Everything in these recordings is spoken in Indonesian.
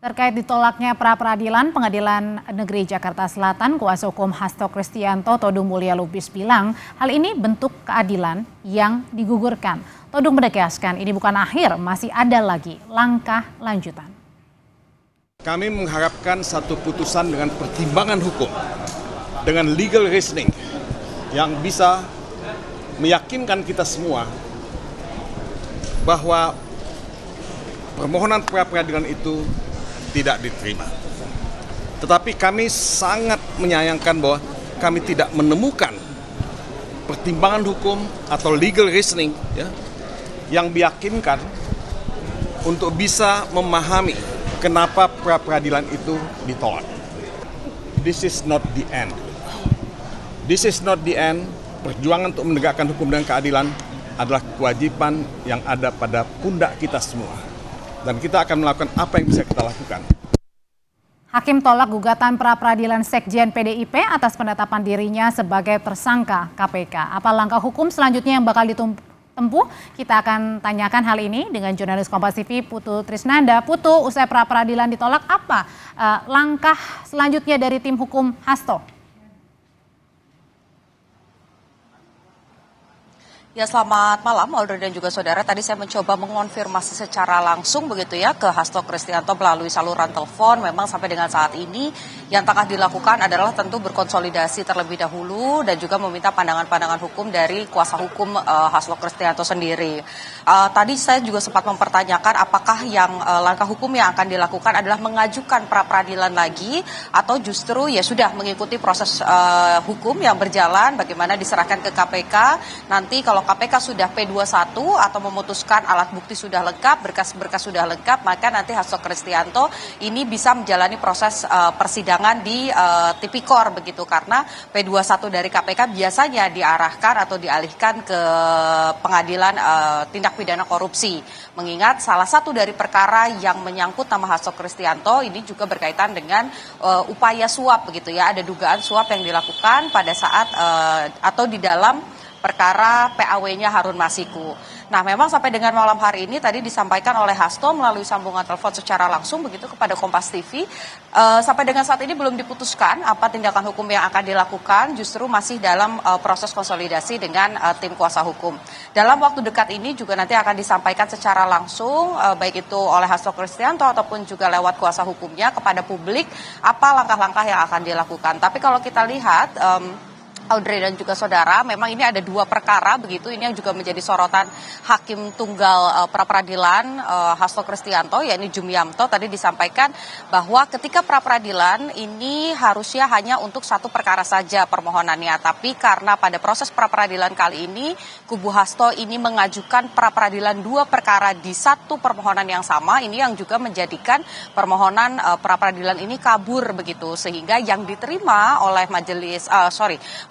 Terkait ditolaknya pra-peradilan Pengadilan Negeri Jakarta Selatan, kuasa hukum Hasto Kristianto Todung Mulya Lubis bilang hal ini bentuk keadilan yang digugurkan. Todung menegaskan ini bukan akhir, masih ada lagi langkah lanjutan. Kami mengharapkan satu putusan dengan pertimbangan hukum, dengan legal reasoning yang bisa meyakinkan kita semua bahwa permohonan pra-peradilan itu tidak diterima. Tetapi kami sangat menyayangkan bahwa kami tidak menemukan pertimbangan hukum atau legal reasoning yang meyakinkan untuk bisa memahami kenapa pra-peradilan itu ditolak. This is not the end. This is not the end. Perjuangan untuk menegakkan hukum dan keadilan adalah kewajiban yang ada pada pundak kita semua. Dan kita akan melakukan apa yang bisa kita lakukan. Hakim tolak gugatan pra-peradilan Sekjen PDIP atas penetapan dirinya sebagai tersangka KPK. Apa langkah hukum selanjutnya yang bakal ditempuh? Kita akan tanyakan hal ini dengan jurnalis Kompas TV Putu Trisnanda. Putu, usai pra-peradilan ditolak, apa langkah selanjutnya dari tim hukum Hasto? Ya, selamat malam Audrey dan juga saudara. Tadi saya mencoba mengonfirmasi secara langsung begitu ya ke Hasto Kristianto melalui saluran telepon. Memang sampai dengan saat ini yang tengah dilakukan adalah tentu berkonsolidasi terlebih dahulu dan juga meminta pandangan-pandangan hukum dari kuasa hukum Hasto Kristianto sendiri. Tadi saya juga sempat mempertanyakan apakah yang langkah hukum yang akan dilakukan adalah mengajukan pra-peradilan lagi atau justru ya sudah mengikuti proses hukum yang berjalan bagaimana diserahkan ke KPK. Nanti kalau KPK sudah P21 atau memutuskan alat bukti sudah lengkap, berkas-berkas sudah lengkap, maka nanti Hasto Kristianto ini bisa menjalani proses persidangan di Tipikor begitu, karena P21 dari KPK biasanya diarahkan atau dialihkan ke pengadilan tindak pidana korupsi. Mengingat salah satu dari perkara yang menyangkut nama Hasto Kristianto ini juga berkaitan dengan upaya suap begitu ya, ada dugaan suap yang dilakukan pada saat atau di dalam perkara PAW-nya Harun Masiku. Nah, memang sampai dengan malam hari ini tadi disampaikan oleh Hasto melalui sambungan telepon secara langsung begitu kepada Kompas TV. Sampai dengan saat ini belum diputuskan apa tindakan hukum yang akan dilakukan, justru masih dalam proses konsolidasi dengan tim kuasa hukum. Dalam waktu dekat ini juga nanti akan disampaikan secara langsung, baik itu oleh Hasto Kristianto ataupun juga lewat kuasa hukumnya kepada publik, apa langkah-langkah yang akan dilakukan. Tapi kalau kita lihat, Audrey dan juga saudara, memang ini ada dua perkara begitu, ini yang juga menjadi sorotan Hakim Tunggal pra-peradilan Hasto Kristianto, yakni Jumiamto. Tadi disampaikan bahwa ketika pra-peradilan ini harusnya hanya untuk satu perkara saja permohonannya, tapi karena pada proses pra-peradilan kali ini kubu Hasto ini mengajukan pra-peradilan dua perkara di satu permohonan yang sama, ini yang juga menjadikan permohonan pra-peradilan ini kabur begitu, sehingga yang diterima oleh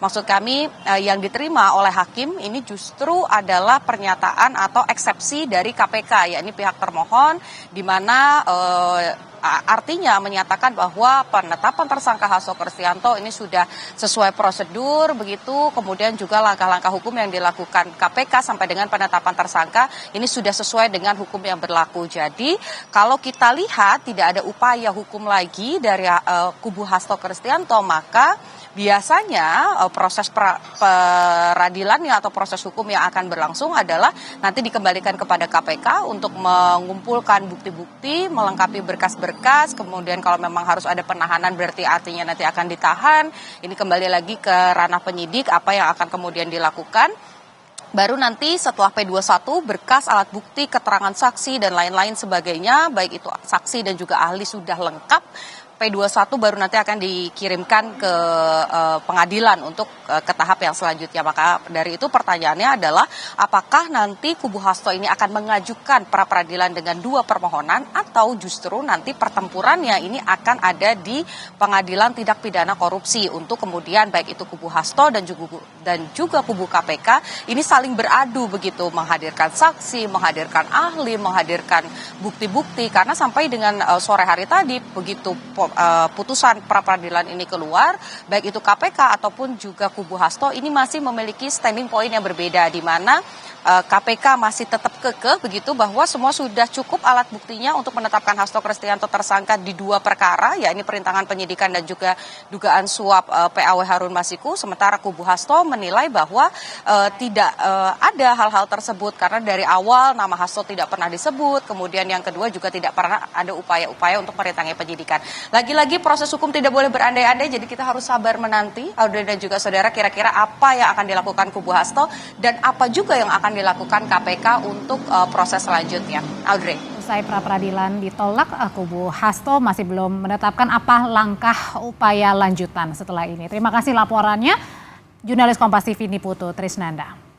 maksud kami yang diterima oleh hakim ini justru adalah pernyataan atau eksepsi dari KPK, yakni pihak termohon, di mana artinya menyatakan bahwa penetapan tersangka Hasto Kristianto ini sudah sesuai prosedur begitu, kemudian juga langkah-langkah hukum yang dilakukan KPK sampai dengan penetapan tersangka ini sudah sesuai dengan hukum yang berlaku. Jadi kalau kita lihat tidak ada upaya hukum lagi dari kubu Hasto Kristianto, maka biasanya proses peradilannya atau proses hukum yang akan berlangsung adalah nanti dikembalikan kepada KPK untuk mengumpulkan bukti-bukti, melengkapi berkas-berkas, kemudian kalau memang harus ada penahanan berarti artinya nanti akan ditahan, ini kembali lagi ke ranah penyidik apa yang akan kemudian dilakukan. Baru nanti setelah P21 berkas, alat bukti, keterangan saksi dan lain-lain sebagainya, baik itu saksi dan juga ahli sudah lengkap, P21 baru nanti akan dikirimkan ke pengadilan untuk ke tahap yang selanjutnya. Maka dari itu pertanyaannya adalah apakah nanti kubu Hasto ini akan mengajukan pra-peradilan dengan dua permohonan atau justru nanti pertempurannya ini akan ada di pengadilan tindak pidana korupsi untuk kemudian baik itu kubu Hasto dan juga kubu KPK ini saling beradu begitu, menghadirkan saksi, menghadirkan ahli, menghadirkan bukti-bukti, karena sampai dengan sore hari tadi begitu putusan pra-peradilan ini keluar, baik itu KPK ataupun juga kubu Hasto ini masih memiliki standing point yang berbeda, di mana KPK masih tetap kekeh begitu bahwa semua sudah cukup alat buktinya untuk menetapkan Hasto Kristianto tersangka di 2 perkara, yakni perintangan penyidikan dan juga dugaan suap PAW Harun Masiku. Sementara kubu Hasto menilai bahwa tidak ada hal-hal tersebut karena dari awal nama Hasto tidak pernah disebut, kemudian yang kedua juga tidak pernah ada upaya-upaya untuk merintangi penyidikan. Lagi-lagi proses hukum tidak boleh berandai-andai, jadi kita harus sabar menanti, Audrey dan juga saudara, kira-kira apa yang akan dilakukan kubu Hasto dan apa juga yang akan dilakukan KPK untuk proses selanjutnya. Audrey. Usai pra-peradilan ditolak, kubu Hasto masih belum menetapkan apa langkah upaya lanjutan setelah ini. Terima kasih laporannya, jurnalis Kompas TV Niputu Trisnanda.